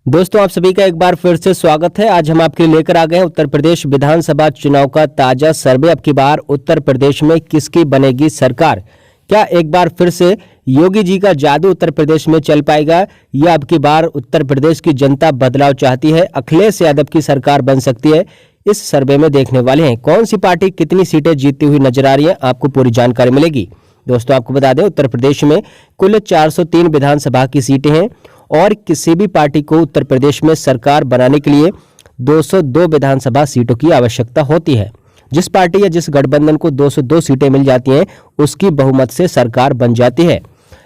दोस्तों, आप सभी का एक बार फिर से स्वागत है। आज हम आपके लिए लेकर आ गए हैं उत्तर प्रदेश विधानसभा चुनाव का ताजा सर्वे। अब की बार उत्तर प्रदेश में किसकी बनेगी सरकार? क्या एक बार फिर से योगी जी का जादू उत्तर प्रदेश में चल पाएगा या अब की बार उत्तर प्रदेश की जनता बदलाव चाहती है, अखिलेश यादव की सरकार बन सकती है? इस सर्वे में देखने वाले हैं कौन सी पार्टी कितनी सीटें जीतती हुई नजर आ रही है। आपको पूरी जानकारी मिलेगी। दोस्तों, आपको बता दें उत्तर प्रदेश में कुल 403 विधानसभा की सीटें हैं और किसी भी पार्टी को उत्तर प्रदेश में सरकार बनाने के लिए 202 विधानसभा सीटों की आवश्यकता होती है। जिस पार्टी या जिस गठबंधन को 202 सीटें मिल जाती हैं उसकी बहुमत से सरकार बन जाती है।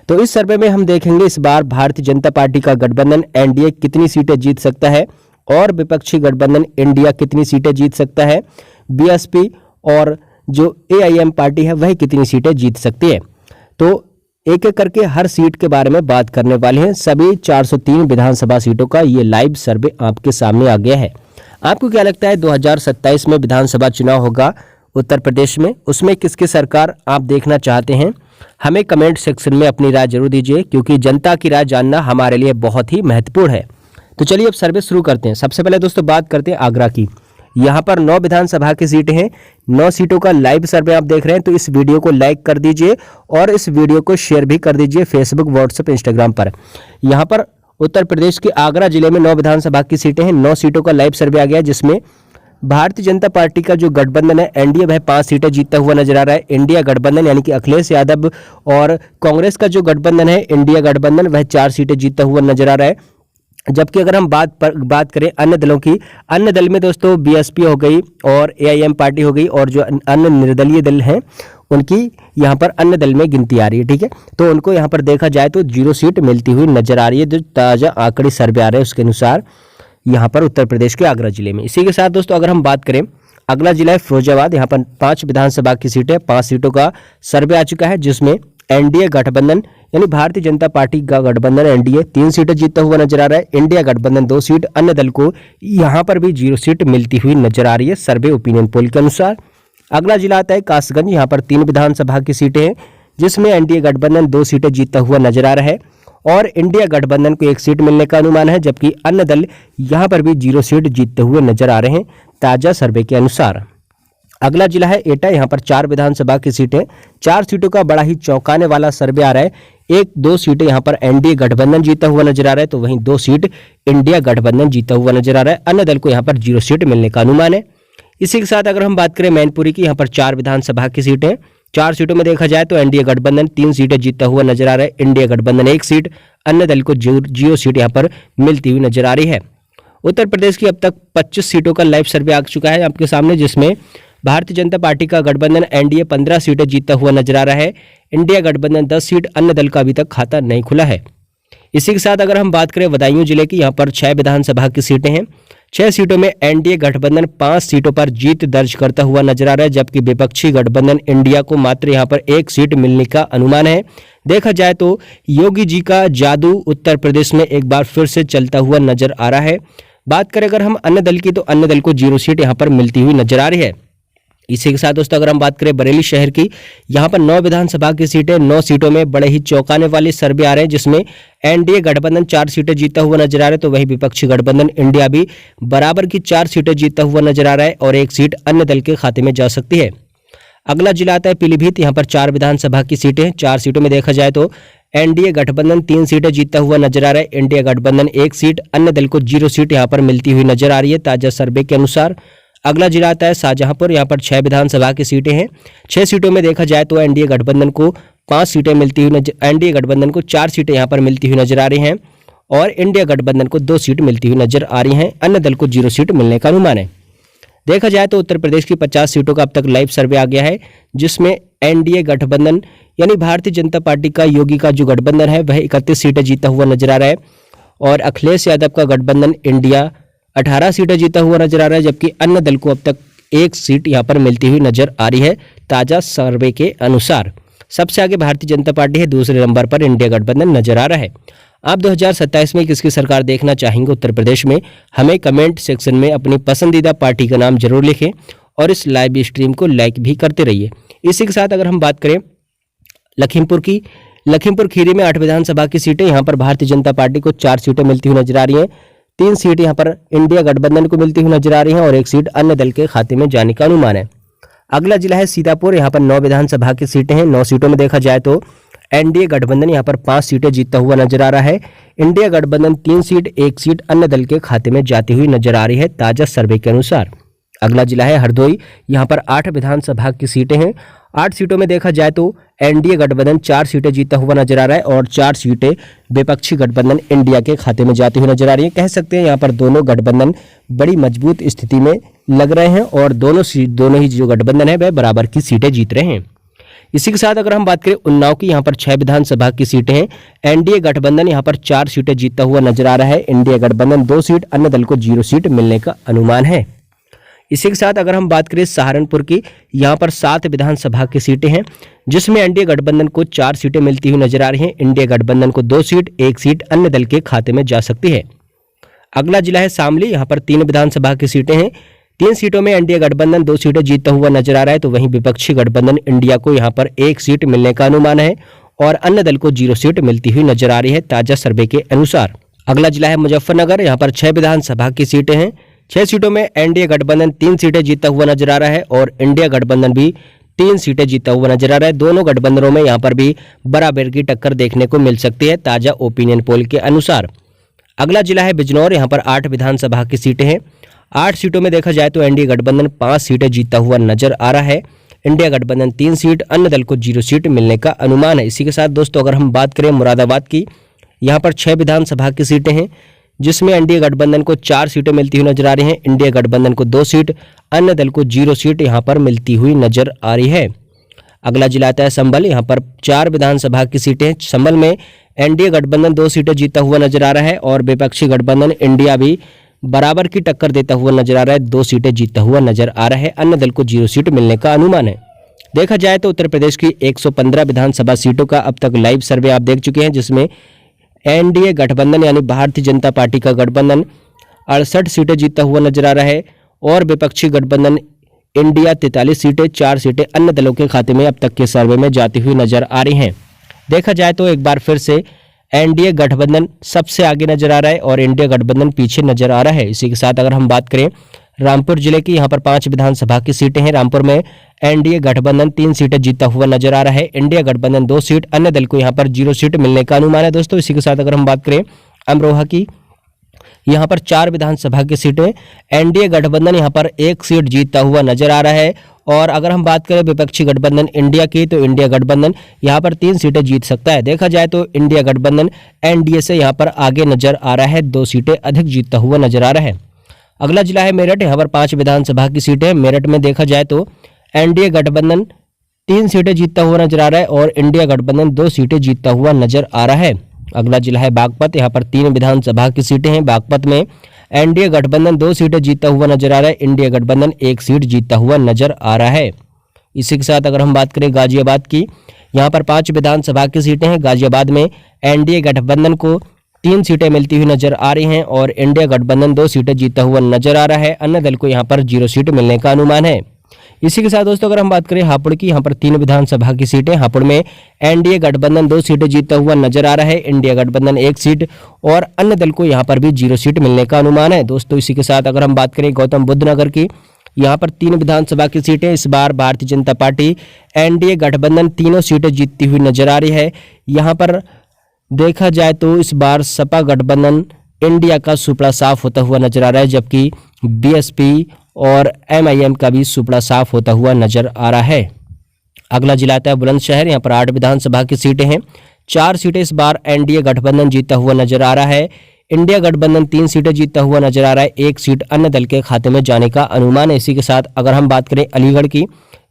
तो इस सर्वे में हम देखेंगे इस बार भारतीय जनता पार्टी का गठबंधन एनडीए कितनी सीटें जीत सकता है और विपक्षी गठबंधन इंडिया कितनी सीटें जीत सकता है, बीएसपी और जो एआईएम पार्टी है वह कितनी सीटें जीत सकती है। तो एक एक करके हर सीट के बारे में बात करने वाले हैं। सभी 403 विधानसभा सीटों का ये लाइव सर्वे आपके सामने आ गया है। आपको क्या लगता है 2027 में विधानसभा चुनाव होगा उत्तर प्रदेश में, उसमें किसकी सरकार आप देखना चाहते हैं? हमें कमेंट सेक्शन में अपनी राय जरूर दीजिए, क्योंकि जनता की राय जानना हमारे लिए बहुत ही महत्वपूर्ण है। तो चलिए अब सर्वे शुरू करते हैं। सबसे पहले दोस्तों बात करते हैं आगरा की। यहाँ पर 9 विधानसभा की सीटें हैं। 9 सीटों का लाइव सर्वे आप देख रहे हैं, तो इस वीडियो को लाइक कर दीजिए और इस वीडियो को शेयर भी कर दीजिए फेसबुक, व्हाट्सएप, इंस्टाग्राम पर। यहाँ पर उत्तर प्रदेश के आगरा जिले में 9 विधानसभा की सीटें हैं। 9 सीटों का लाइव सर्वे आ गया है, जिसमें भारतीय जनता पार्टी का जो गठबंधन है एनडीए वह 5 सीटें जीतता हुआ नजर आ रहा है। इंडिया गठबंधन यानी कि अखिलेश यादव और कांग्रेस का जो गठबंधन है इंडिया गठबंधन वह 4 सीटें जीतता हुआ नजर आ रहा है। जबकि अगर हम बात करें अन्य दलों की, अन्य दल में दोस्तों बीएसपी हो गई और एआईएम पार्टी हो गई और जो अन्य निर्दलीय दल हैं उनकी यहाँ पर अन्य दल में गिनती आ रही है। ठीक है, तो उनको यहाँ पर देखा जाए तो 0 सीट मिलती हुई नजर आ रही है। जो ताज़ा आंकड़े सर्वे आ रहे हैं उसके अनुसार यहाँ पर उत्तर प्रदेश के आगरा जिले में। इसी के साथ दोस्तों अगर हम बात करें, अगला जिला है फिरोजाबाद। यहाँ पर 5 विधानसभा की सीटें, 5 सीटों का सर्वे आ चुका है, जिसमें एनडीए गठबंधन यानी भारतीय जनता पार्टी का गठबंधन एनडीए 3 सीटें जीतता हुआ नजर आ रहा है। इंडिया गठबंधन 2 सीट, अन्य दल को यहां पर भी 0 सीट मिलती हुई नजर आ रही है सर्वे ओपिनियन पोल के अनुसार। अगला जिला आता है कासगंज। यहाँ पर 3 विधानसभा की सीटें हैं, जिसमें एनडीए गठबंधन 2 सीटें जीतता हुआ नजर आ रहा है और इंडिया गठबंधन को 1 सीट मिलने का अनुमान है, जबकि अन्य दल यहाँ पर भी 0 सीट जीतते हुए नजर आ रहे हैं ताजा सर्वे के अनुसार। अगला जिला है एटा। यहाँ पर 4 विधानसभा की सीटें, 4 सीटों का बड़ा ही चौंकाने वाला सर्वे आ रहा है। 1-2 सीटें यहाँ पर एनडीए गठबंधन जीता हुआ नजर आ रहा है, तो वहीं 2 सीट इंडिया गठबंधन जीता हुआ नजर आ रहा है। अन्य दल को यहाँ पर 0 सीट मिलने का अनुमान है। इसी के साथ अगर हम बात करें मैनपुरी की, यहाँ पर 4 विधानसभा की सीटें, 4 सीटों में देखा जाए तो एनडीए गठबंधन 3 सीटें जीतता हुआ नजर आ रहा है, इंडिया गठबंधन 1 सीट, अन्य दल को 0 सीट यहाँ पर मिलती हुई नजर आ रही है। उत्तर प्रदेश की अब तक 25 सीटों का लाइव सर्वे आ चुका है आपके सामने, जिसमें भारतीय जनता पार्टी का गठबंधन एनडीए 15 सीटें जीतता हुआ नजर आ रहा है, इंडिया गठबंधन 10 सीट, अन्य दल का अभी तक खाता नहीं खुला है। इसी के साथ अगर हम बात करें बदायूं जिले की, यहाँ पर 6 विधानसभा की सीटें हैं। 6 सीटों में एनडीए गठबंधन 5 सीटों पर जीत दर्ज करता हुआ नजर आ रहा है, जबकि विपक्षी गठबंधन इंडिया को मात्र यहाँ पर 1 सीट मिलने का अनुमान है। देखा जाए तो योगी जी का जादू उत्तर प्रदेश में एक बार फिर से चलता हुआ नजर आ रहा है। बात करें अगर हम अन्य दल की, तो अन्य दल को 0 सीट यहाँ पर मिलती हुई नजर आ रही है। इसी के साथ दोस्तों अगर हम बात करें बरेली शहर की, यहाँ पर 9 विधानसभा की सीटें, 9 सीटों में बड़े ही चौंकाने वाले सर्वे आ रहे हैं, जिसमें एनडीए गठबंधन 4 सीटें जीता हुआ नजर आ रहा है, तो वही विपक्षी गठबंधन इंडिया भी बराबर की 4 सीटें जीता हुआ नजर आ रहा है और 1 सीट अन्य दल के खाते में जा सकती है। अगला जिला आता है पीलीभीत। यहाँ पर 4 विधानसभा की सीटें, 4 सीटों में देखा जाए तो एनडीए गठबंधन 3 सीटें जीतता हुआ नजर आ रहा है, इंडिया गठबंधन 1 सीट, अन्य दल को 0 सीट यहाँ पर मिलती हुई नजर आ रही है ताजा सर्वे के अनुसार। अगला जिला आता है शाहजहांपुर। यहाँ पर 6 विधानसभा की सीटें हैं। 6 सीटों में देखा जाए तो एनडीए गठबंधन को 5 सीटें मिलती हुई एनडीए गठबंधन को 4 सीटें यहाँ पर मिलती हुई नजर आ रही हैं और इंडिया गठबंधन को 2 सीट मिलती हुई नजर आ रही हैं, अन्य दल को 0 सीट मिलने का अनुमान है। देखा जाए तो उत्तर प्रदेश की 50 सीटों का अब तक लाइव सर्वे आ गया है, जिसमें एनडीए गठबंधन यानी भारतीय जनता पार्टी का योगी का जो गठबंधन है वह 31 सीटें जीता हुआ नजर आ रहा है और अखिलेश यादव का गठबंधन इंडिया 18 सीटें जीता हुआ नजर आ रहा है, जबकि अन्य दल को अब तक 1 सीट यहाँ पर मिलती हुई नजर आ रही है ताजा सर्वे के अनुसार। सबसे आगे भारतीय जनता पार्टी है, दूसरे नंबर पर इंडिया गठबंधन नजर आ रहा है। आप 2027 में किसकी सरकार देखना चाहेंगे उत्तर प्रदेश में? हमें कमेंट सेक्शन में अपनी पसंदीदा पार्टी का नाम जरूर लिखें और इस लाइव स्ट्रीम को लाइक भी करते रहिए। इसी के साथ अगर हम बात करें लखीमपुर की, लखीमपुर खीरी में 8 विधानसभा की सीटें, यहाँ पर भारतीय जनता पार्टी को 4 सीटें मिलती हुई नजर आ रही हैं। 3 सीट यहाँ पर इंडिया गठबंधन को मिलती हुई नजर आ रही है और 1 सीट अन्य दल के खाते में जाने का अनुमान है। अगला जिला है सीतापुर। यहाँ पर 9 विधानसभा की सीटें हैं। 9 सीटों में देखा जाए तो एनडीए गठबंधन यहाँ पर 5 सीटें जीतता हुआ नजर आ रहा है। इंडिया गठबंधन 3 सीट, 1 सीट अन्य दल के खाते में जाती हुई नजर आ रही है ताजा सर्वे के अनुसार। अगला जिला है हरदोई। यहाँ पर 8 विधानसभा की सीटें हैं। 8 सीटों में देखा जाए तो एनडीए गठबंधन 4 सीटें जीतता हुआ नजर आ रहा है और 4 सीटें विपक्षी गठबंधन इंडिया के खाते में जाती हुई नजर आ रही है। कह सकते हैं यहाँ पर दोनों गठबंधन बड़ी मजबूत स्थिति में लग रहे हैं और दोनों ही जो गठबंधन है वह बराबर की सीटें जीत रहे हैं। इसी के साथ अगर हम बात करें उन्नाव की, यहाँ पर 6 विधानसभा की सीटें हैं। एनडीए गठबंधन यहाँ पर 4 सीटें जीतता हुआ नजर आ रहा है। इंडिया गठबंधन 2 सीट, अन्य दल को 0 सीट मिलने का अनुमान है। इसी के साथ अगर हम बात करें सहारनपुर की, यहाँ पर 7 विधानसभा की सीटें हैं जिसमें एनडीए गठबंधन को 4 सीटें मिलती हुई नजर आ रही हैं। इंडिया गठबंधन को 2 सीट, 1 सीट अन्य दल के खाते में जा सकती है। अगला जिला है शामली। यहाँ पर 3 विधानसभा की सीटें हैं। 3 सीटों में एनडीए गठबंधन 2 सीटें जीतता हुआ नजर आ रहा है, तो वहीं विपक्षी गठबंधन इंडिया को यहाँ पर 1 सीट मिलने का अनुमान है और अन्य दल को 0 सीट मिलती हुई नजर आ रही है ताजा सर्वे के अनुसार। अगला जिला है मुजफ्फरनगर। यहाँ पर 6 विधानसभा की सीटें हैं। 6 सीटों में एनडीए गठबंधन 3 सीटें जीतता हुआ नजर आ रहा है और इंडिया गठबंधन भी 3 सीटें जीतता हुआ नजर आ रहा है। दोनों गठबंधनों में यहाँ पर भी बराबर की टक्कर देखने को मिल सकती है ताजा ओपिनियन पोल के अनुसार। अगला जिला है बिजनौर। यहाँ पर 8 विधानसभा की सीटें हैं। 8 सीटों में देखा जाए तो एनडीए गठबंधन 5 सीटें जीतता हुआ नजर आ रहा है। इंडिया गठबंधन 3 सीट, अन्य दल को 0 सीट मिलने का अनुमान है। इसी के साथ दोस्तों अगर हम बात करें मुरादाबाद की, यहाँ पर 6 विधानसभा की सीटें हैं जिसमें एनडीए गठबंधन को 4 सीटें मिलती हुई नजर आ रही हैं। इंडिया गठबंधन को 2 सीट, अन्य दल को 0 सीट यहाँ पर मिलती हुई नजर आ रही है। अगला जिला आता है संभल। यहाँ पर 4 विधानसभा की सीटें। संभल में एनडीए गठबंधन 2 सीटें जीतता हुआ नजर आ रहा है और विपक्षी गठबंधन इंडिया भी बराबर की टक्कर देता हुआ नजर आ रहा है। 2 सीटें जीतता हुआ नजर आ रहा है, अन्य दल को 0 सीट मिलने का अनुमान है। देखा जाए तो उत्तर प्रदेश की 115 विधानसभा सीटों का अब तक लाइव सर्वे आप देख चुके हैं, जिसमें एनडीए गठबंधन यानी भारतीय जनता पार्टी का गठबंधन 68 सीटें जीतता हुआ नजर आ रहा है और विपक्षी गठबंधन इंडिया 43 सीटें, 4 सीटें अन्य दलों के खाते में अब तक के सर्वे में जाती हुई नजर आ रही हैं। देखा जाए तो एक बार फिर से एनडीए गठबंधन सबसे आगे नजर आ रहा है और इंडिया गठबंधन पीछे नजर आ रहा है। इसी के साथ अगर हम बात करें रामपुर जिले की, यहाँ पर 5 विधानसभा की सीटें हैं। रामपुर में एनडीए गठबंधन 3 सीटें जीतता हुआ नजर आ रहा है। इंडिया गठबंधन 2 सीट, अन्य दल को यहाँ पर 0 सीट मिलने का अनुमान है दोस्तों। इसी के साथ अगर हम बात करें अमरोहा की, यहाँ पर 4 विधानसभा की सीटें। एनडीए गठबंधन यहाँ पर 1 सीट जीतता हुआ नजर आ रहा है और अगर हम बात करें विपक्षी गठबंधन इंडिया की, तो इंडिया गठबंधन यहाँ पर 3 सीटें जीत सकता है। देखा जाए तो इंडिया गठबंधन एनडीए से यहाँ पर आगे नजर आ रहा है, 2 सीटें अधिक जीतता हुआ नजर आ रहा है। अगला जिला है मेरठ। यहाँ पर 5 विधानसभा की सीटें। मेरठ में देखा जाए तो एनडीए गठबंधन 3 सीटें जीतता हुआ नजर आ रहा है और इंडिया गठबंधन 2 सीटें जीतता हुआ नजर आ रहा है। अगला जिला है बागपत। यहाँ पर 3 विधानसभा की सीटें हैं। बागपत में एनडीए गठबंधन 2 सीटें जीतता हुआ नजर आ रहा है। इंडिया गठबंधन 1 सीट जीतता हुआ नजर आ रहा है। इसी के साथ अगर हम बात करें गाजियाबाद की, यहाँ पर 5 विधानसभा की सीटें हैं। गाजियाबाद में एनडीए गठबंधन को 3 सीटें मिलती हुई नजर आ रही हैं और इंडिया गठबंधन 2 सीटें जीतता हुआ नजर आ रहा है। अन्य दल को यहाँ पर 0 सीट मिलने का अनुमान है। इसी के साथ दोस्तों अगर हम बात करें हापुड़ की, यहाँ पर 3 विधानसभा की सीटें। हापुड़ में एनडीए गठबंधन 2 सीटें जीतता हुआ नजर आ रहा है। इंडिया गठबंधन 1 सीट और अन्य दल को यहाँ पर भी 0 सीट मिलने का अनुमान है दोस्तों। इसी के साथ अगर हम बात करें गौतम बुद्ध नगर की, यहाँ पर 3 विधानसभा की सीटें। इस बार भारतीय जनता पार्टी एनडीए गठबंधन तीनों सीटें जीतती हुई नजर आ रही है। यहाँ पर देखा जाए तो इस बार सपा गठबंधन इंडिया का सुपड़ा साफ होता हुआ नजर आ रहा है, जबकि बीएसपी और एमआईएम का भी सुपड़ा साफ होता हुआ नजर आ रहा है। अगला जिला आता है बुलंदशहर। यहाँ पर 8 विधानसभा की सीटें हैं। 4 सीटें इस बार एनडीए गठबंधन जीतता हुआ नजर आ रहा है। इंडिया गठबंधन 3 सीटें जीतता हुआ नजर आ रहा है। 1 सीट अन्य दल के खाते में जाने का अनुमान है। इसी के साथ अगर हम बात करें अलीगढ़ की,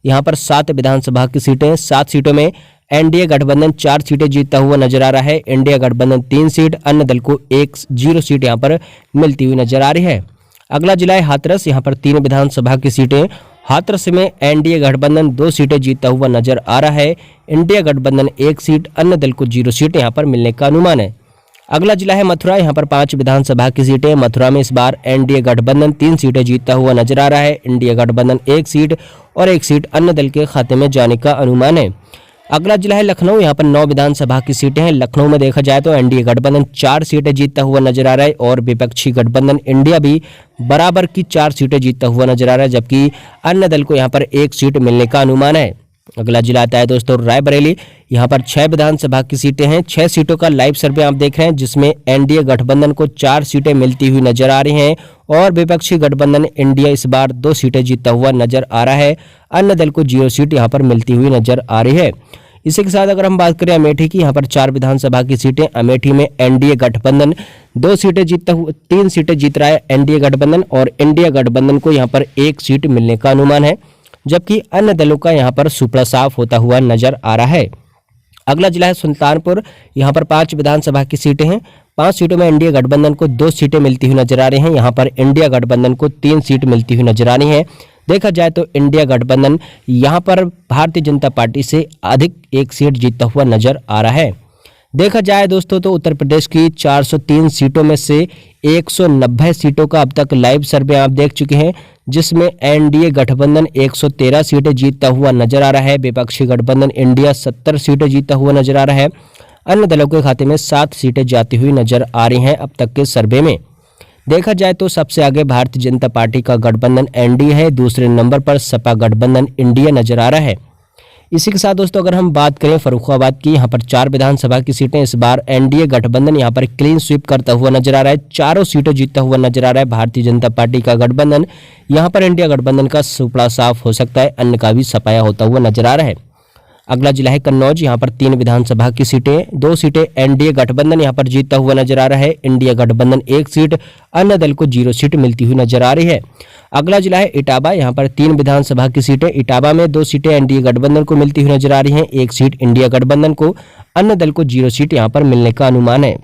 यहाँ पर 7 विधानसभा की सीटें। 7 सीटों में एनडीए गठबंधन 4 सीटें जीतता हुआ नजर आ रहा है। इंडिया गठबंधन 3 सीट, अन्य दल को 0 सीट यहाँ पर मिलती हुई नजर आ रही है। अगला जिला है हाथरस। यहाँ पर 3 विधानसभा की सीटें। हाथरस में एनडीए गठबंधन 2 सीटें जीतता हुआ नजर आ रहा है। इंडिया गठबंधन 1 सीट, अन्य दल को 0 सीट यहाँ पर मिलने का अनुमान है। अगला जिला है मथुरा। यहाँ पर 5 विधानसभा की सीटें। मथुरा में इस बार एनडीए गठबंधन 3 सीटें जीतता हुआ नजर आ रहा है। इंडिया गठबंधन 1 सीट और 1 सीट अन्य दल के खाते में जाने का अनुमान है। अगला जिला है लखनऊ। यहाँ पर 9 विधानसभा की सीटें हैं। लखनऊ में देखा जाए तो एनडीए गठबंधन 4 सीटें जीतता हुआ नजर आ रहा है और विपक्षी गठबंधन इंडिया भी बराबर की 4 सीटें जीतता हुआ नजर आ रहा है, जबकि अन्य दल को यहाँ पर 1 सीट मिलने का अनुमान है। अगला जिला आता है दोस्तों रायबरेली। यहाँ पर 6 विधानसभा की सीटें हैं। 6 सीटों का लाइव सर्वे आप देख रहे हैं, जिसमें एनडीए गठबंधन को 4 सीटें मिलती हुई नजर आ रही हैं और विपक्षी गठबंधन इंडिया इस बार 2 सीटें जीतता हुआ नजर आ रहा है। अन्य दल को 0 सीट यहाँ पर मिलती हुई नजर आ रही है। इसी के साथ अगर हम बात करें अमेठी की, यहाँ पर 4 विधानसभा की सीटें। अमेठी में एनडीए गठबंधन 2 सीटें जीतता हुआ 3 सीटें जीत रहा है एनडीए गठबंधन और इंडिया गठबंधन को यहाँ पर 1 सीट मिलने का अनुमान है, जबकि अन्य दलों का यहाँ पर सुपड़ा साफ होता हुआ नजर आ रहा है। अगला जिला है सुल्तानपुर। यहाँ पर 5 विधानसभा की सीटें हैं। 5 सीटों में एनडीए गठबंधन को 2 सीटें मिलती हुई नजर आ रही हैं। यहाँ पर इंडिया गठबंधन को 3 सीट मिलती हुई नजर आ रही है। देखा जाए तो इंडिया गठबंधन यहाँ पर भारतीय जनता पार्टी से अधिक 1 सीट जीतता हुआ नजर आ रहा है। देखा जाए दोस्तों तो उत्तर प्रदेश की 403 सीटों में से 190 सीटों का अब तक लाइव सर्वे आप देख चुके हैं, जिसमें एनडीए गठबंधन 113 सीटें जीतता हुआ नजर आ रहा है। विपक्षी गठबंधन इंडिया 70 सीटें जीतता हुआ नजर आ रहा है। अन्य दलों के खाते में 7 सीटें जाती हुई नजर आ रही हैं अब तक के सर्वे में। देखा जाए तो सबसे आगे भारतीय जनता पार्टी का गठबंधन एनडीए है, दूसरे नंबर पर सपा गठबंधन इंडिया नजर आ रहा है। इसी के साथ दोस्तों अगर हम बात करें फर्रुखाबाद की, यहाँ पर 4 विधानसभा की सीटें। इस बार एनडीए गठबंधन यहाँ पर क्लीन स्वीप करता हुआ नजर आ रहा है, 4 सीटें जीतता हुआ नजर आ रहा है भारतीय जनता पार्टी का गठबंधन। यहाँ पर इंडिया गठबंधन का सुपड़ा साफ हो सकता है, अन्य का भी सफाया होता हुआ नजर आ रहा है। अगला जिला है कन्नौज। यहाँ पर 3 विधानसभा की सीटें। 2 सीटें एनडीए गठबंधन यहाँ पर जीतता हुआ नजर आ रहा है, इंडिया गठबंधन 1 सीट, अन्य दल को 0 सीट मिलती हुई नजर आ रही है। अगला जिला है इटावा। यहाँ पर 3 विधानसभा की सीटें। इटावा में 2 सीटें एनडीए गठबंधन को मिलती हुई नजर आ रही हैं, 1 सीट इंडिया गठबंधन को, अन्य दल को 0 सीट यहाँ पर मिलने का अनुमान है।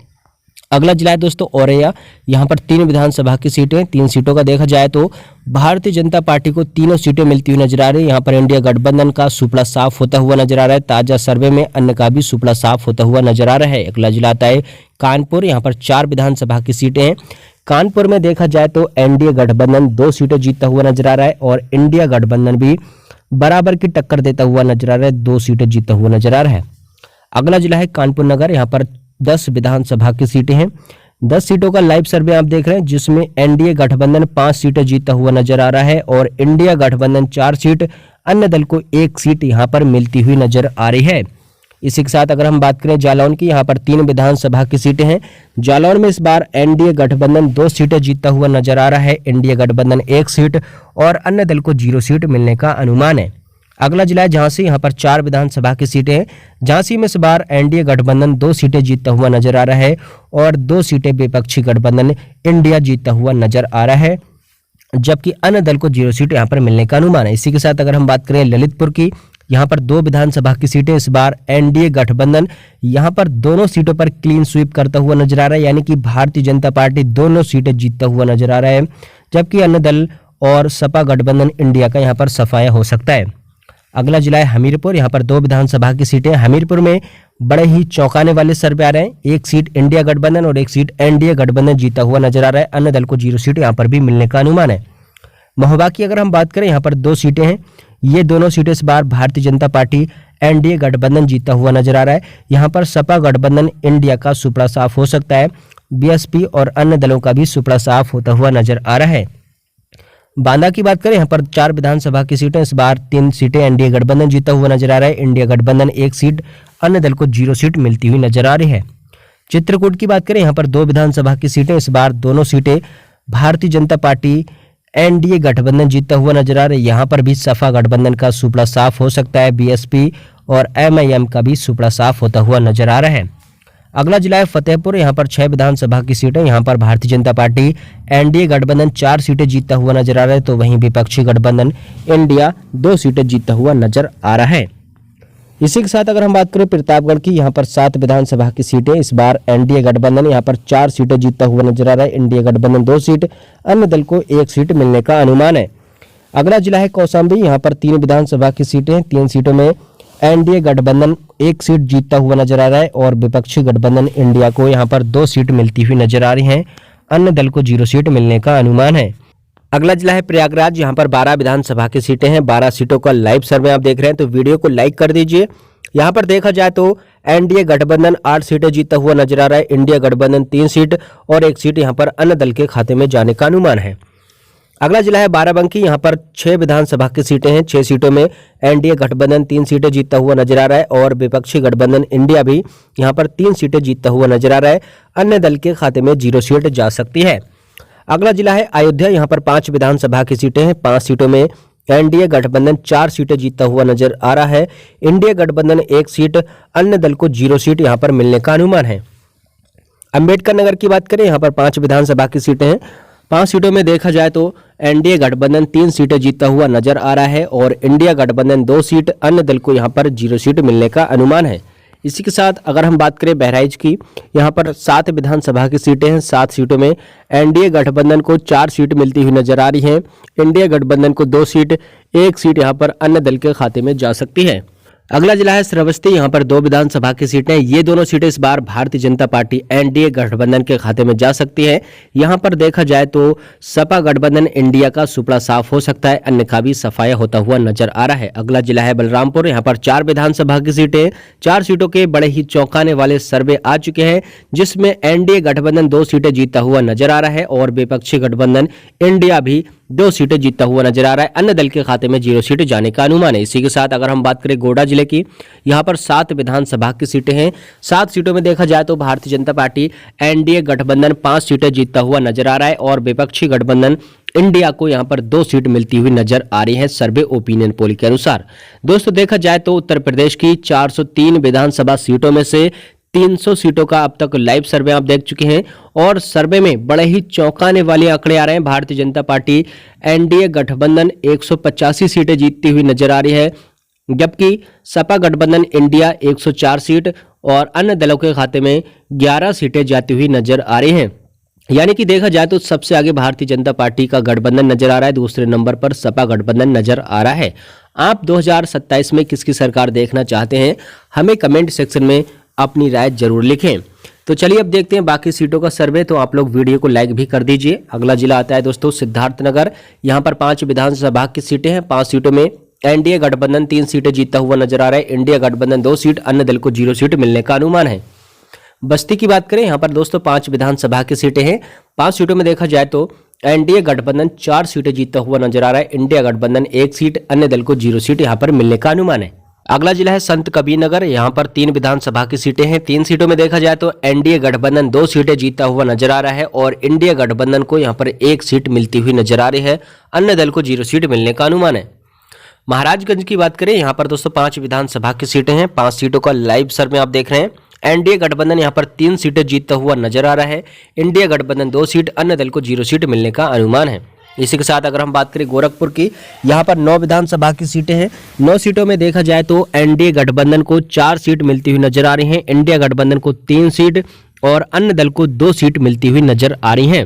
अगला जिला है दोस्तों औरैया। यहाँ पर 3 विधानसभा की सीटें। 3 सीटों का देखा जाए तो भारतीय जनता पार्टी को तीनों सीटें मिलती हुई नजर आ रही है। यहाँ पर इंडिया गठबंधन का सुपड़ा साफ होता हुआ नजर आ रहा है। ताजा सर्वे में अन्य का भी सुपड़ा साफ होता हुआ नजर आ रहा है। अगला जिला आता है कानपुर। यहाँ पर 4 विधानसभा की सीटें हैं। कानपुर में देखा जाए तो एनडीए गठबंधन 2 सीटें जीतता हुआ नजर आ रहा है और इंडिया गठबंधन भी बराबर की टक्कर देता हुआ नजर आ रहा है, 2 सीटें जीतता हुआ नजर आ रहा है। अगला जिला है कानपुर नगर। यहाँ पर 10 विधानसभा की सीटें हैं। 10 सीटों का लाइव सर्वे आप देख रहे हैं, जिसमें एनडीए गठबंधन 5 सीटें जीतता हुआ नजर आ रहा है और इंडिया गठबंधन 4 सीट, अन्य दल को 1 सीट यहाँ पर मिलती हुई नजर आ रही है। इसी के साथ अगर हम बात करें जालौन की, यहाँ पर 3 विधानसभा की सीटें हैं। जालौन में इस बार एनडीए गठबंधन 2 सीटें जीतता हुआ नजर आ रहा है, इंडिया गठबंधन 1 सीट और अन्य दल को 0 सीट मिलने का अनुमान है। अगला जिला है झांसी। यहाँ पर 4 विधानसभा की सीटें हैं। झांसी में इस बार एनडीए गठबंधन 2 सीटें जीतता हुआ नजर आ रहा है और 2 सीटें विपक्षी गठबंधन इंडिया जीतता हुआ नजर आ रहा है, जबकि अन्य दल को 0 सीट यहाँ पर मिलने का अनुमान है। इसी के साथ अगर हम बात करें ललितपुर की, यहाँ पर 2 विधानसभा की सीटें। इस बार एनडीए गठबंधन यहाँ पर दोनों सीटों पर क्लीन स्वीप करता हुआ नजर आ रहा है, यानी कि भारतीय जनता पार्टी दोनों सीटें जीतता हुआ नजर आ रहा है, जबकि अन्य दल और सपा गठबंधन इंडिया का यहाँ पर सफाया हो सकता है। अगला जिला है हमीरपुर। यहाँ पर 2 विधानसभा की सीटें। हमीरपुर में बड़े ही चौंकाने वाले सर्वे आ रहे हैं, 1 सीट इंडिया गठबंधन और 1 सीट एनडीए गठबंधन जीता हुआ नजर आ रहा है, अन्य दल को 0 सीट यहाँ पर भी मिलने का अनुमान है। महोबा की अगर हम बात करें, यहाँ पर 2 सीटें हैं। ये दोनों सीटें इस बार भारतीय जनता पार्टी एनडीए गठबंधन जीता हुआ नजर आ रहा है। यहाँ पर सपा गठबंधन इंडिया का सुपड़ा साफ हो सकता है, बीएसपी और अन्य दलों का भी सुपड़ा साफ होता हुआ नजर आ रहा है। बांदा की बात करें, यहाँ पर 4 विधानसभा की सीटें। इस बार 3 सीटें एनडीए गठबंधन जीता हुआ नजर आ रहा है, इंडिया गठबंधन 1 सीट, अन्य दल को 0 सीट मिलती हुई नजर आ रही है। चित्रकूट की बात करें, यहाँ पर 2 विधानसभा की सीटें। इस बार दोनों सीटें भारतीय जनता पार्टी एनडीए गठबंधन जीतता हुआ नजर आ रहा है। यहाँ पर भी सपा गठबंधन का सुपड़ा साफ हो सकता है, बीएसपी और एमआईएम का भी सुपड़ा साफ होता हुआ नजर आ रहा है। अगला जिला है फतेहपुर। यहाँ पर 6 विधानसभा की सीटें। यहाँ पर भारतीय जनता पार्टी एनडीए गठबंधन 4 सीटें जीतता हुआ नजर आ रहा है, तो वहीं विपक्षी गठबंधन इंडिया 2 सीटें जीतता हुआ नजर आ रहा है। इसी के साथ अगर हम बात करें प्रतापगढ़ की, यहाँ पर 7 विधानसभा की सीटें। इस बार एनडीए गठबंधन यहाँ पर 4 सीटें जीतता हुआ नजर आ रहा है, इंडिया गठबंधन 2 सीट, अन्य दल को 1 सीट मिलने का अनुमान है। अगला जिला है कौशाम्बी। यहाँ पर 3 विधानसभा की सीटें। 3 सीटों में एनडीए गठबंधन 1 सीट जीतता हुआ नजर आ रहा है और विपक्षी गठबंधन इंडिया को यहाँ पर 2 सीट मिलती हुई नजर आ रही हैं, अन्य दल को 0 सीट मिलने का अनुमान है। अगला जिला है प्रयागराज। यहाँ पर 12 विधानसभा की सीटें हैं। 12 सीटों का लाइव सर्वे आप देख रहे हैं, तो वीडियो को लाइक कर दीजिए यहाँ पर देखा जाए तो एनडीए गठबंधन 8 सीटें जीतता हुआ नजर आ रहा है। इंडिया गठबंधन 3 सीट और 1 सीट यहाँ पर अन्य दल के खाते में जाने का अनुमान है। अगला जिला है बाराबंकी। यहाँ पर 6 विधानसभा की सीटें हैं। 6 सीटों में एनडीए गठबंधन 3 सीटें जीतता हुआ नजर आ रहा है और विपक्षी गठबंधन इंडिया भी यहाँ पर 3 सीटें जीतता हुआ नजर आ रहा है। अन्य दल के खाते में 0 सीट जा सकती है। अगला जिला है अयोध्या। यहाँ पर 5 विधानसभा की सीटें हैं। 5 सीटों में एनडीए गठबंधन 4 सीटें जीतता हुआ नजर आ रहा है। इंडिया गठबंधन 1 सीट, अन्य दल को 0 सीट यहाँ पर मिलने का अनुमान है। अंबेडकर नगर की बात करें, यहाँ पर 5 विधानसभा की सीटें हैं। 5 सीटों में देखा जाए तो एनडीए गठबंधन 3 सीटें जीतता हुआ नजर आ रहा है और इंडिया गठबंधन 2 सीट, अन्य दल को यहाँ पर 0 सीट मिलने का अनुमान है। इसी के साथ अगर हम बात करें बहराइच की, यहाँ पर 7 विधानसभा की सीटें हैं। 7 सीटों में एनडीए गठबंधन को 4 सीट मिलती हुई नजर आ रही है। इंडिया गठबंधन को 2 सीट, 1 सीट यहाँ पर अन्य दल के खाते में जा सकती है। अगला जिला है श्रावस्ती। यहाँ पर 2 विधानसभा की सीटें, ये दोनों सीटें इस बार भारतीय जनता पार्टी एनडीए गठबंधन के खाते में जा सकती है। यहाँ पर देखा जाए तो सपा गठबंधन इंडिया का सुपड़ा साफ हो सकता है, अन्य का भी सफाया होता हुआ नजर आ रहा है। अगला जिला है बलरामपुर। यहाँ पर 4 विधानसभा की सीटें, 4 सीटों के बड़े ही चौंकाने वाले सर्वे आ चुके हैं, जिसमें एनडीए गठबंधन 2 सीटें जीतता हुआ नजर आ रहा है और विपक्षी गठबंधन इंडिया भी 2 सीटें जीतता हुआ नजर आ रहा है। अन्य दल के खाते में 0 सीट जाने का अनुमान है। इसी के साथ अगर हम बात करें गोड्डा जिले की, यहाँ पर 7 विधानसभा की सीटें हैं। 7 सीटों में देखा जाए तो भारतीय जनता पार्टी एनडीए गठबंधन 5 सीटें जीतता हुआ नजर आ रहा है और विपक्षी गठबंधन इंडिया को यहाँ पर 2 सीट मिलती हुई नजर आ रही है सर्वे ओपिनियन पोल के अनुसार। दोस्तों देखा जाए तो उत्तर प्रदेश की 403 विधानसभा सीटों में से 300 सीटों का अब तक लाइव सर्वे आप देख चुके हैं और सर्वे में बड़े ही चौंकाने वाले आंकड़े आ रहे हैं। भारतीय जनता पार्टी एनडीए गठबंधन 185 सीटें जीतती हुई नजर आ रही है, जबकि सपा गठबंधन इंडिया 104 सीट और अन्य दलों के खाते में 11 सीटें जाती हुई नजर आ रही हैं। यानी कि देखा जाए तो सबसे आगे भारतीय जनता पार्टी का गठबंधन नजर आ रहा है, दूसरे नंबर पर सपा गठबंधन नजर आ रहा है। आप 2027 में किसकी सरकार देखना चाहते हैं, हमें कमेंट सेक्शन में अपनी राय जरूर लिखें। तो चलिए अब देखते हैं बाकी सीटों का सर्वे। तो आप लोग वीडियो को लाइक भी कर दीजिए। अगला जिला आता है दोस्तों सिद्धार्थनगर। यहाँ पर 5 विधानसभा की सीटें हैं। 5 सीटों में एनडीए गठबंधन 3 सीटें जीतता हुआ नजर आ रहा है। इंडिया गठबंधन 2 सीट, अन्य दल को 0 सीट मिलने का अनुमान है। बस्ती की बात करें, यहाँ पर दोस्तों 5 विधानसभा की सीटें हैं। 5 सीटों में देखा जाए तो एनडीए गठबंधन 4 सीटें जीतता हुआ नजर आ रहा है। इंडिया गठबंधन 1 सीट, अन्य दल को 0 सीट यहाँ पर मिलने का अनुमान है। अगला जिला है संत कबीर नगर। यहाँ पर 3 विधानसभा की सीटें हैं। 3 सीटों में देखा जाए तो एनडीए गठबंधन 2 सीटें जीतता हुआ नजर आ रहा है और इंडिया गठबंधन को यहाँ पर 1 सीट मिलती हुई नजर आ रही है। अन्य दल को 0 सीट मिलने का अनुमान है। महाराजगंज की बात करें, यहाँ पर दोस्तों 5 विधानसभा की सीटें हैं। 5 सीटों का लाइव सर्वे आप देख रहे हैं। एनडीए गठबंधन यहाँ पर 3 सीटें जीतता हुआ नजर आ रहा है। इंडिया गठबंधन 2 सीट, अन्य दल को 0 सीट मिलने का अनुमान है। इसी के साथ अगर हम बात करें गोरखपुर की, यहाँ पर 9 विधानसभा की सीटें हैं। 9 सीटों में देखा जाए तो एनडीए गठबंधन को 4 सीट मिलती हुई नजर आ रही हैं। इंडिया गठबंधन को 3 सीट और अन्य दल को 2 सीट मिलती हुई नजर आ रही हैं।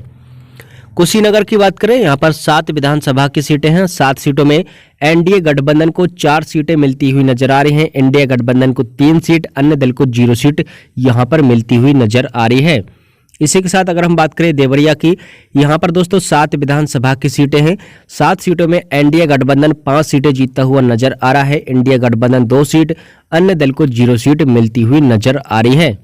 कुशीनगर की बात करें, यहाँ पर 7 विधानसभा की सीटें हैं। 7 सीटों में एनडीए गठबंधन को 4 सीटें मिलती हुई नजर आ रही हैं। इंडिया गठबंधन को 3 सीट, अन्य दल को 0 सीट यहाँ पर मिलती हुई नजर आ रही है। इसी के साथ अगर हम बात करें देवरिया की, यहाँ पर दोस्तों 7 विधानसभा की सीटें हैं। 7 सीटों में एनडीए गठबंधन 5 सीटें जीतता हुआ नजर आ रहा है। इंडिया गठबंधन 2 सीट, अन्य दल को 0 सीट मिलती हुई नजर आ रही है।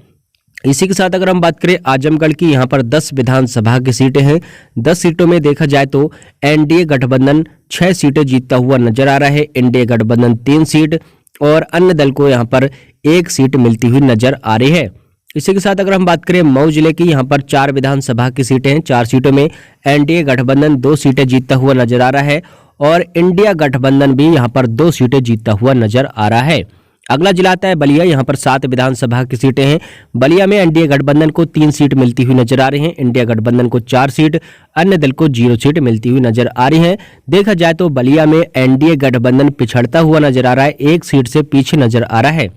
इसी के साथ अगर हम बात करें आजमगढ़ की, यहाँ पर 10 विधानसभा की सीटें हैं। 10 सीटों में देखा जाए तो एनडीए गठबंधन 6 सीटें जीतता हुआ नजर आ रहा है। इंडिया गठबंधन 3 सीट और अन्य दल को यहाँ पर 1 सीट मिलती हुई नजर आ रही है। इसी के साथ अगर हम बात करें मऊ जिले की, यहाँ पर 4 विधानसभा की सीटें हैं। 4 सीटों में एनडीए गठबंधन 2 सीटें जीतता हुआ नजर आ रहा है और इंडिया गठबंधन भी यहाँ पर 2 सीटें जीतता हुआ नजर आ रहा है। अगला जिला आता है बलिया। यहाँ पर 7 विधानसभा की सीटें हैं। बलिया में एनडीए गठबंधन को 3 सीट मिलती हुई नजर आ रही हैं। इंडिया गठबंधन को 4 सीट, अन्य दल को 0 सीट मिलती हुई नजर आ रही है। देखा जाए तो बलिया में एनडीए गठबंधन पिछड़ता हुआ नजर आ रहा है, 1 सीट से पीछे नजर आ रहा है।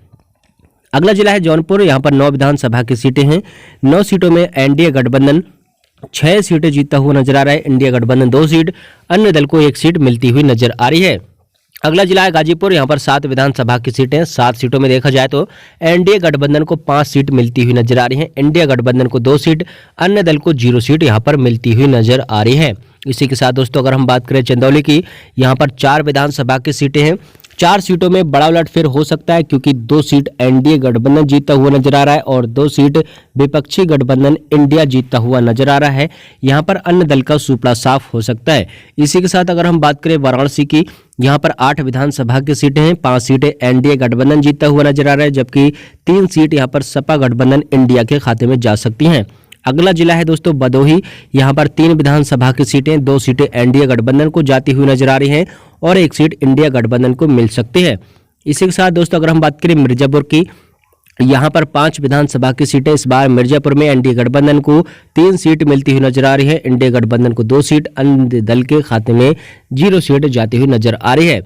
अगला जिला है जौनपुर। यहाँ पर 9 विधानसभा की सीटें हैं। 9 सीटों में एनडीए गठबंधन 6 सीटें जीतता हुआ नजर आ रहा है। इंडिया गठबंधन 2 सीट, अन्य दल को 1 सीट मिलती हुई नजर आ रही है। अगला जिला है गाजीपुर। यहाँ पर 7 विधानसभा की सीटें हैं। 7 सीटों में देखा जाए तो एनडीए गठबंधन को 5 सीट मिलती हुई नजर आ रही है। इंडिया गठबंधन को 2 सीट, अन्य दल को 0 सीट यहाँ पर मिलती हुई नजर आ रही है। इसी के साथ दोस्तों अगर हम बात करें चंदौली की, यहाँ पर 4 विधानसभा की सीटें हैं। 4 सीटों में बड़ा उलटफेर हो सकता है, क्योंकि 2 सीट एनडीए गठबंधन जीतता हुआ नजर आ रहा है और 2 सीट विपक्षी गठबंधन इंडिया जीतता हुआ नजर आ रहा है। यहां पर अन्य दल का सुपड़ा साफ हो सकता है। इसी के साथ अगर हम बात करें वाराणसी की, यहां पर 8 विधानसभा की सीटें हैं, 5 सीटें एनडीए गठबंधन जीतता हुआ नजर आ रहा है, जबकि 3 सीट यहां पर सपा गठबंधन इंडिया के खाते में जा सकती हैं। अगला जिला है दोस्तों भदोही। यहां पर 3 विधानसभा की सीटें, 2 सीटें एनडीए गठबंधन को जाती हुई नजर आ रही हैं और 1 सीट इंडिया गठबंधन को मिल सकती है। इसी के साथ दोस्तों अगर हम बात करें मिर्जापुर की, यहां पर 5 विधानसभा की सीटें, इस बार मिर्जापुर में एनडीए गठबंधन को 3 सीट मिलती हुई नजर आ रही है, इंडिया गठबंधन को 2 सीट, अन्य दल के खाते में 0 सीट जाती हुई नजर आ रही है।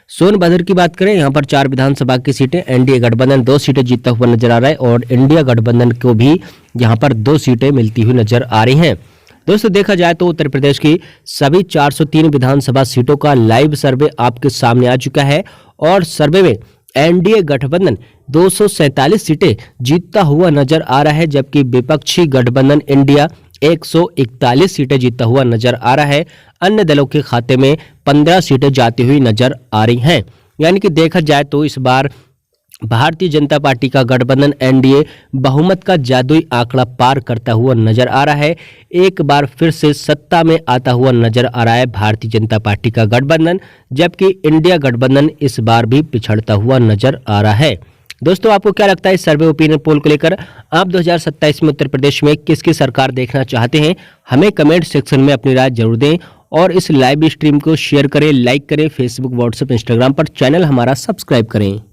सोनभद्र की बात करें, यहां पर 4 विधानसभा की सीटें, एनडीए गठबंधन 2 सीटें जीतता हुआ नजर आ रहा है और इंडिया गठबंधन को भी यहां पर 2 सीटें मिलती हुई नजर आ रही हैं। दोस्तों देखा जाए तो उत्तर प्रदेश की सभी 403 विधानसभा सीटों का लाइव सर्वे आपके सामने आ चुका है और सर्वे में एनडीए गठबंधन 247 सीटें जीतता हुआ नजर आ रहा है, जबकि विपक्षी गठबंधन इंडिया 141 सीटें जीतता हुआ नजर आ रहा है। अन्य दलों के खाते में 15 सीटें जाती हुई नजर आ रही हैं। यानी कि देखा जाए तो इस बार भारतीय जनता पार्टी का गठबंधन एनडीए बहुमत का जादुई आंकड़ा पार करता हुआ नजर आ रहा है। एक बार फिर से सत्ता में आता हुआ नजर आ रहा है भारतीय जनता पार्टी का गठबंधन, जबकि इंडिया गठबंधन इस बार भी पिछड़ता हुआ नजर आ रहा है। दोस्तों आपको क्या लगता है इस सर्वे ओपिनियन पोल को लेकर? आप 2027 में उत्तर प्रदेश में किसकी सरकार देखना चाहते हैं? हमें कमेंट सेक्शन में अपनी राय जरूर दें और इस लाइव स्ट्रीम को शेयर करें, लाइक करें, फेसबुक, व्हाट्सएप, इंस्टाग्राम पर चैनल हमारा सब्सक्राइब करें।